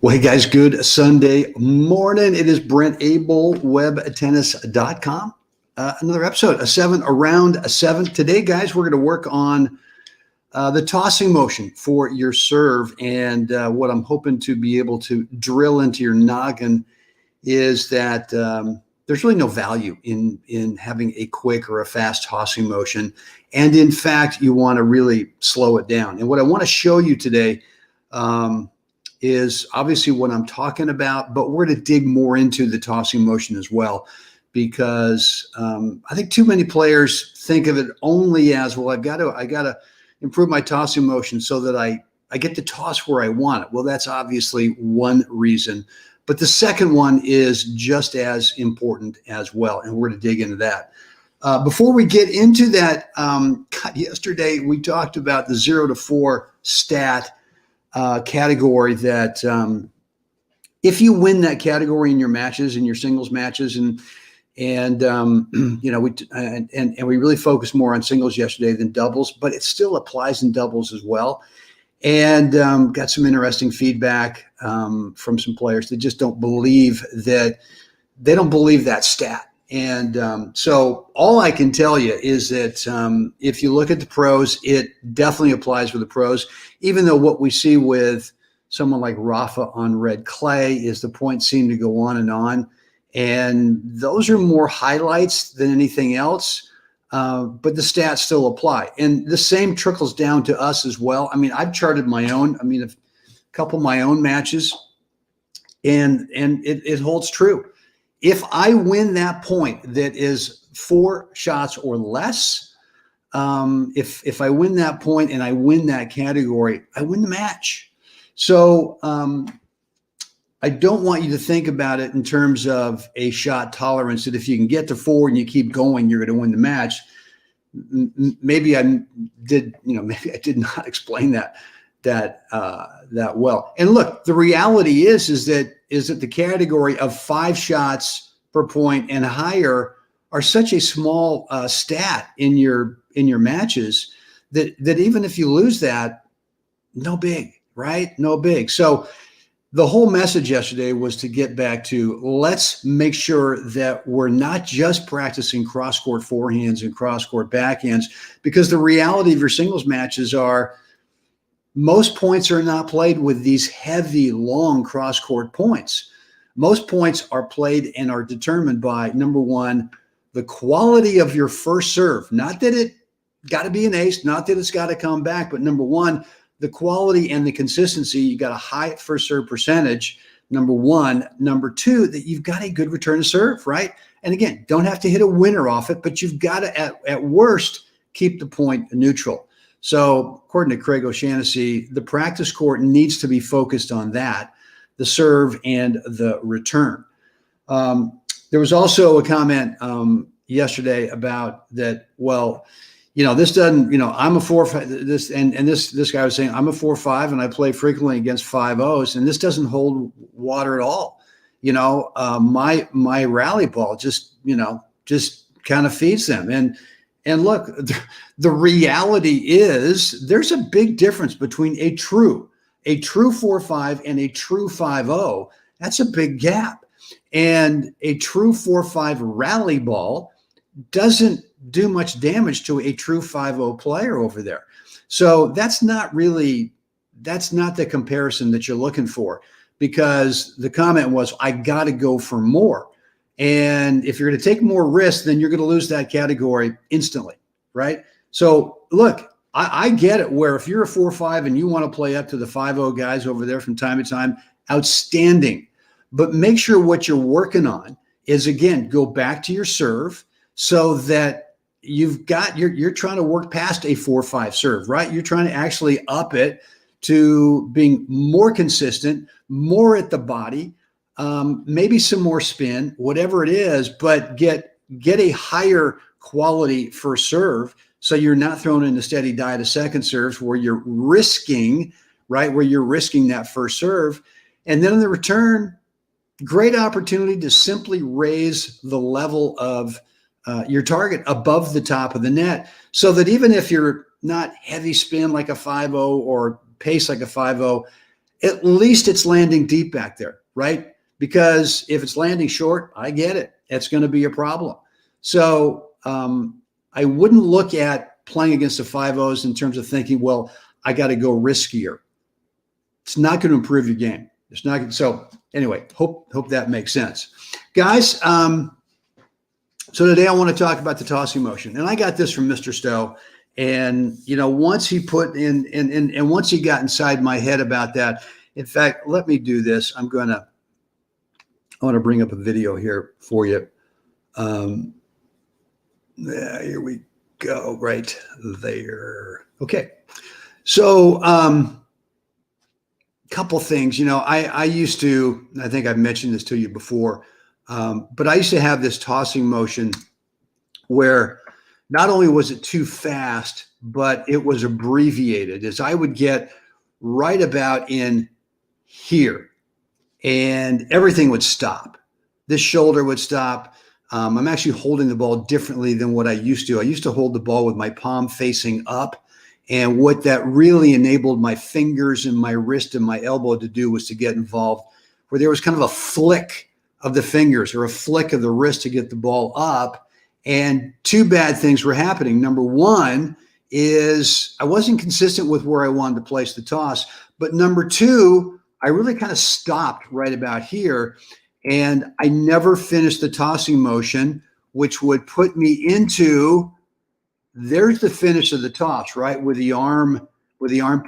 Well, hey guys, good Sunday morning. It is Brent Abel, webtennis.com. Another episode, around a seven. Today, guys, we're going to work on the tossing motion for your serve. And what I'm hoping to be able to drill into your noggin is that there's really no value in having a quick or a fast tossing motion. And in fact, you want to really slow it down. And what I want to show you today is obviously what I'm talking about, but we're going to dig more into the tossing motion as well, because I think too many players think of it only as, well, I got to improve my tossing motion so that I get to toss where I want it. Well, that's obviously one reason, but the second one is just as important as well, and we're going to dig into that. Before we get into that, yesterday we talked about the 0 to 4 stat category that if you win that category in your matches, in your singles matches, and you know, we really focused more on singles yesterday than doubles, but it still applies in doubles as well. And got some interesting feedback from some players that just don't believe that stat. And so all I can tell you is that if you look at the pros, it definitely applies with the pros, even though what we see with someone like Rafa on red clay is the points seem to go on. And those are more highlights than anything else, but the stats still apply. And the same trickles down to us as well. I mean, I've charted my own, a couple of my own matches, and it holds true. If I win that point that is 4 shots or less, if I win that point and I win that category, I win the match. So I don't want you to think about it in terms of a shot tolerance, that if you can get to 4 and you keep going, you're going to win the match. Maybe I did not explain that well. And look, the reality is that the category of 5 shots per point and higher are such a small stat in your matches that even if you lose that, no big, right? No big. So the whole message yesterday was to get back to, let's make sure that we're not just practicing cross-court forehands and cross-court backhands, because the reality of your singles matches are most points are not played with these heavy, long cross-court points. Most points are played and are determined by, number one, the quality of your first serve. Not that it got to be an ace, not that it's got to come back, but number one, the quality and the consistency. You got a high first serve percentage, number one. Number two, that you've got a good return to serve, right? And again, don't have to hit a winner off it, but you've got to, at worst, keep the point neutral. So according to Craig O'Shaughnessy, the practice court needs to be focused on that, the serve and the return. There was also a comment yesterday about that, well, this doesn't, I'm a 4-5, this guy was saying, I'm a 4-5 and I play frequently against 5-0s, and this doesn't hold water at all. My rally ball just kind of feeds them. And look, the reality is there's a big difference between a true 4-5 and a true 5-0. That's a big gap. And a true 4-5 rally ball doesn't do much damage to a true 5-0 player over there. So that's not the comparison that you're looking for, because the comment was, I got to go for more. And if you're going to take more risks, then you're going to lose that category instantly, right? So look, I get it, where if you're a 4-5 and you want to play up to the 5-0 guys over there from time to time, outstanding. But make sure what you're working on is, again, go back to your serve, so that you're trying to work past a 4-5 serve, right? You're trying to actually up it to being more consistent, more at the body, maybe some more spin, whatever it is, but get a higher quality first serve, so you're not thrown in a steady diet of second serves where you're risking, right, where you're risking that first serve. And then in the return, great opportunity to simply raise the level of your target above the top of the net, so that even if you're not heavy spin like a 5-0 or pace like a 5-0, at least it's landing deep back there, right? Because if it's landing short, I get it. It's going to be a problem. So I wouldn't look at playing against the 5-0s in terms of thinking, well, I got to go riskier. It's not going to improve your game. It's not. So anyway, hope that makes sense, guys. So today I want to talk about the tossing motion, and I got this from Mr. Stowe. And once he put in, and once he got inside my head about that. In fact, let me do this. I want to bring up a video here for you. Here we go, right there. Okay, so couple things. I used to, I think I've mentioned this to you before, but I used to have this tossing motion where not only was it too fast, but it was abbreviated, as I would get right about in here and everything would stop. This shoulder would stop. I'm actually holding the ball differently than what I used to. I used to hold the ball with my palm facing up. And what that really enabled my fingers and my wrist and my elbow to do was to get involved, where there was kind of a flick of the fingers or a flick of the wrist to get the ball up. And two bad things were happening. Number one is I wasn't consistent with where I wanted to place the toss. But number two, I really kind of stopped right about here. And I never finished the tossing motion, which would put me into, there's the finish of the toss, right? With the arm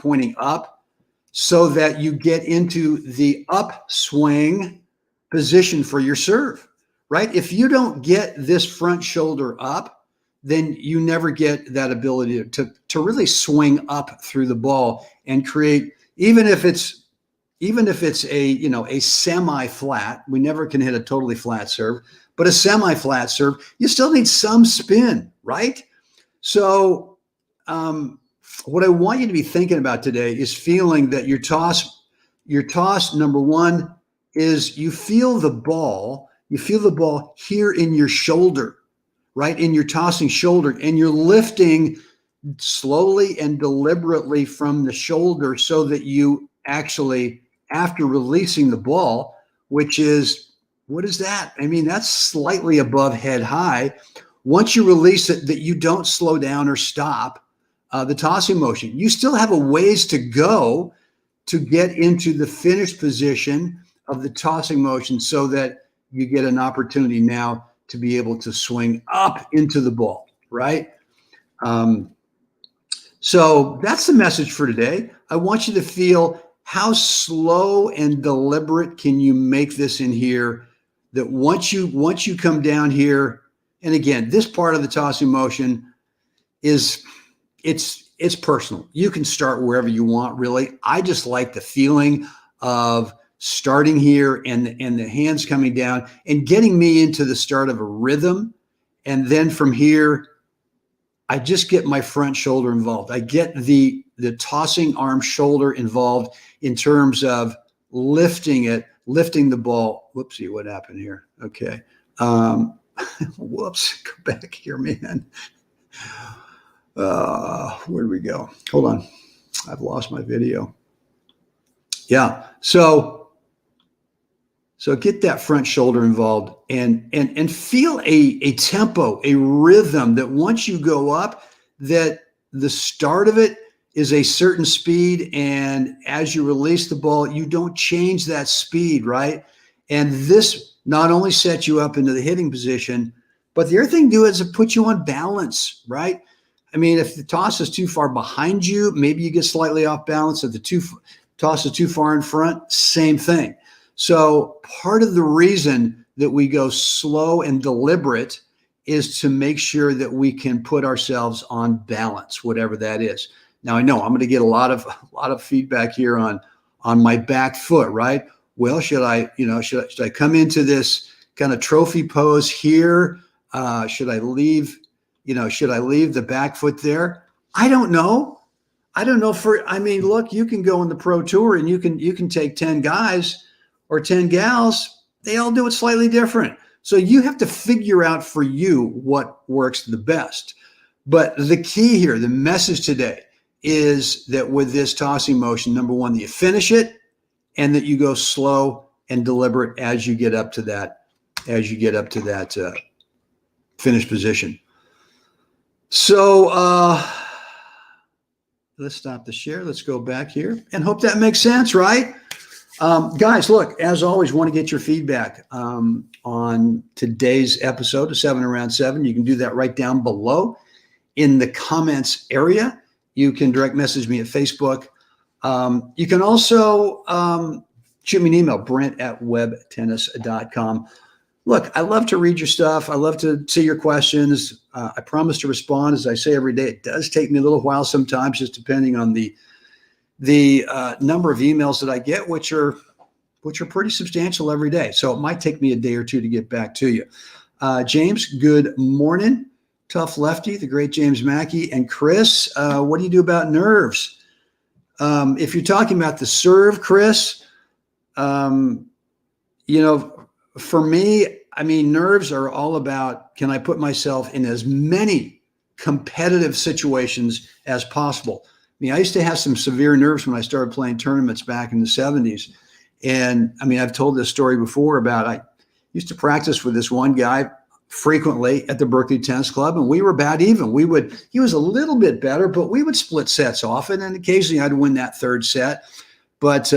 pointing up, so that you get into the upswing position for your serve, right? If you don't get this front shoulder up, then you never get that ability to really swing up through the ball and create, even if it's a semi-flat, we never can hit a totally flat serve, but a semi-flat serve, you still need some spin, right? So what I want you to be thinking about today is feeling that your toss, number one, is you feel the ball here in your shoulder, right? In your tossing shoulder, and you're lifting slowly and deliberately from the shoulder so that you actually, after releasing the ball, which is, what is that? I mean, that's slightly above head high. Once you release it, that you don't slow down or stop the tossing motion. You still have a ways to go to get into the finished position of the tossing motion so that you get an opportunity now to be able to swing up into the ball, right? So that's the message for today. I want you to feel how slow and deliberate can you make this in here, that once you come down here. And again, this part of the tossing motion is, it's personal. You can start wherever you want, really. I just like the feeling of starting here and the hands coming down and getting me into the start of a rhythm. And then from here, I just get my front shoulder involved. I get the tossing arm shoulder involved in terms of lifting the ball. Whoopsie, what happened here? Okay. Whoops, go back here, man. Where do we go? Hold on. I've lost my video. Yeah. So get that front shoulder involved and feel a tempo, a rhythm that once you go up, that the start of it is a certain speed. And as you release the ball, you don't change that speed, right? And this not only sets you up into the hitting position, but the other thing to do is it puts you on balance, right? I mean, if the toss is too far behind you, maybe you get slightly off balance. If the toss is too far in front, same thing. So part of the reason that we go slow and deliberate is to make sure that we can put ourselves on balance, whatever that is. Now, I know I'm going to get a lot of feedback here on my back foot, right? Well, should I come into this kind of trophy pose here? Should I leave the back foot there? I don't know. Look, you can go on the pro tour and you can take 10 guys or 10 gals. They all do it slightly different. So you have to figure out for you what works the best. But the key here, the message today is that with this tossing motion, number one, that you finish it, and that you go slow and deliberate as you get up to that, finish position. So let's stop the share. Let's go back here and hope that makes sense, right? Guys, look, as always, want to get your feedback on today's episode of 7 Around 7. You can do that right down below in the comments area. You can direct message me at Facebook. You can also shoot me an email, brent@webtennis.com. Look, I love to read your stuff. I love to see your questions. I promise to respond, as I say every day. It does take me a little while sometimes, just depending on the number of emails that I get, which are pretty substantial every day. So it might take me a day or two to get back to you. James, good morning. Tough Lefty, the great James Mackey. And Chris, what do you do about nerves? If you're talking about the serve, Chris, for me, I mean, nerves are all about, can I put myself in as many competitive situations as possible? I mean, I used to have some severe nerves when I started playing tournaments back in the 70s. And I mean, I've told this story before about, I used to practice with this one guy frequently at the Berkeley Tennis Club, and we were about even. He was a little bit better, but we would split sets often, and occasionally I'd win that third set. But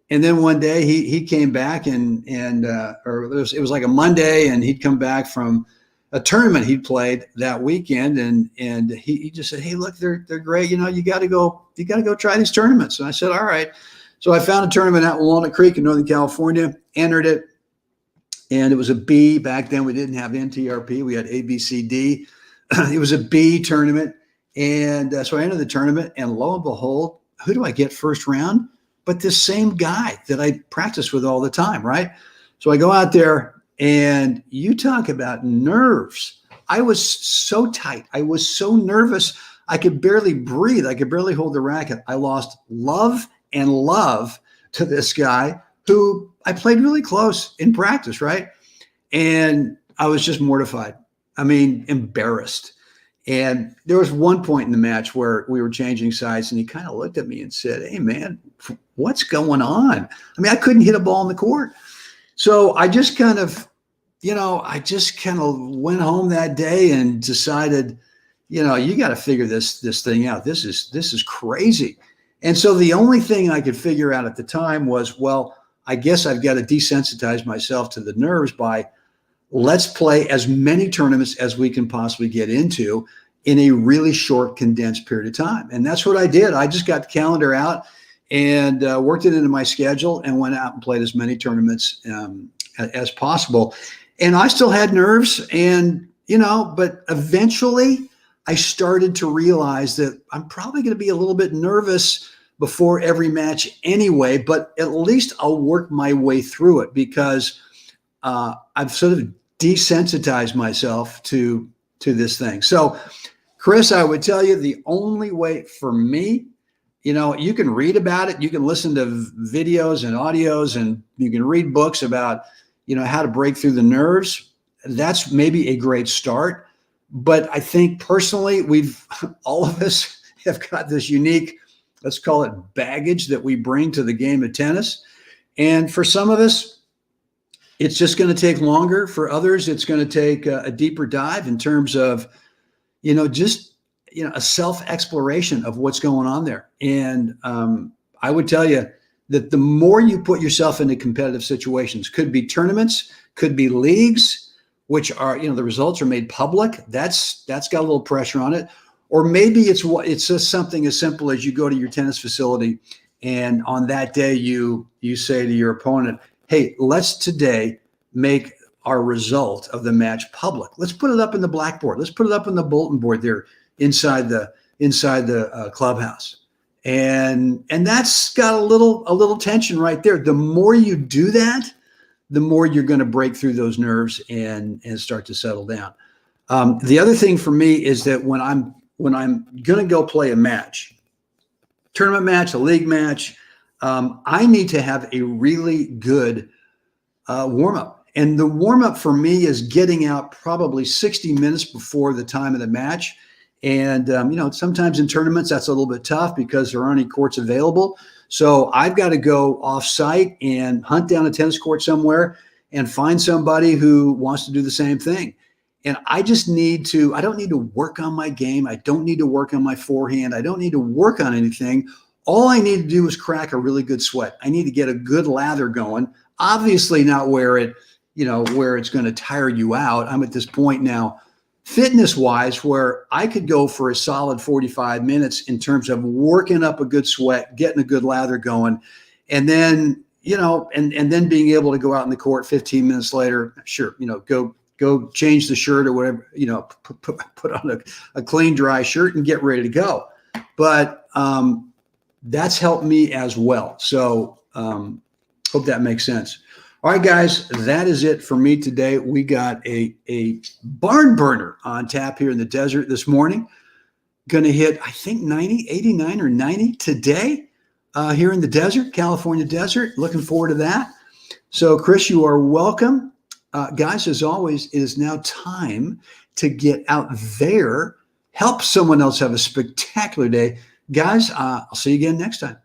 and then one day he came back and it was like a Monday, and he'd come back from a tournament he'd played that weekend, and he just said, "Hey, look, they're great. You got to go try these tournaments." And I said, "All right." So I found a tournament out in Walnut Creek in Northern California, entered it, and it was a B. Back then we didn't have NTRP, we had A, B, C, D. It was a B tournament, and so I entered the tournament, and lo and behold, who do I get first round? But this same guy that I practice with all the time, right? So I go out there, and you talk about nerves. I was so tight. I was so nervous. I could barely breathe. I could barely hold the racket. I lost love to this guy who I played really close in practice, right? And I was just mortified. I mean, embarrassed. And there was one point in the match where we were changing sides, and he kind of looked at me and said, "Hey, man, what's going on?" I mean, I couldn't hit a ball in the court. So I just kind of, went home that day and decided, you got to figure this thing out. This is crazy. And so the only thing I could figure out at the time was, well, I guess I've got to desensitize myself to the nerves by, let's play as many tournaments as we can possibly get into in a really short, condensed period of time. And that's what I did. I just got the calendar out and worked it into my schedule and went out and played as many tournaments as possible. And I still had nerves, and, but eventually I started to realize that I'm probably going to be a little bit nervous before every match anyway, but at least I'll work my way through it, because I've sort of desensitized myself to this thing. So, Chris, I would tell you, the only way for me, you can read about it, you can listen to videos and audios, and you can read books about, how to break through the nerves. That's maybe a great start. But I think personally, all of us have got this unique, let's call it baggage, that we bring to the game of tennis. And for some of us, it's just going to take longer. For others, it's going to take a deeper dive in terms of, a self-exploration of what's going on there. And I would tell you that the more you put yourself into competitive situations, could be tournaments, could be leagues, which are, the results are made public. That's got a little pressure on it. Or maybe it's just something as simple as you go to your tennis facility, and on that day you say to your opponent, "Hey, let's today make our result of the match public. Let's put it up in the blackboard. Let's put it up on the bulletin board there inside the clubhouse." And that's got a little tension right there. The more you do that, the more you're going to break through those nerves and start to settle down. The other thing for me is that when I'm going to go play a match, tournament match, a league match, I need to have a really good warm-up. And the warm-up for me is getting out probably 60 minutes before the time of the match. And, sometimes in tournaments, that's a little bit tough because there aren't any courts available. So I've got to go off site and hunt down a tennis court somewhere and find somebody who wants to do the same thing. And I don't need to work on my game. I don't need to work on my forehand. I don't need to work on anything. All I need to do is crack a really good sweat. I need to get a good lather going. Obviously not where it's going to tire you out. I'm at this point now, fitness wise, where I could go for a solid 45 minutes in terms of working up a good sweat, getting a good lather going. And then, and then being able to go out in the court 15 minutes later, sure, go change the shirt or whatever, put on a clean, dry shirt and get ready to go. But that's helped me as well. So hope that makes sense. All right, guys, that is it for me today. We got a barn burner on tap here in the desert this morning. Going to hit, I think, 90, 89 or 90 today here in the desert, California desert. Looking forward to that. So, Chris, you are welcome. Guys, as always, it is now time to get out there, help someone else have a spectacular day. Guys, I'll see you again next time.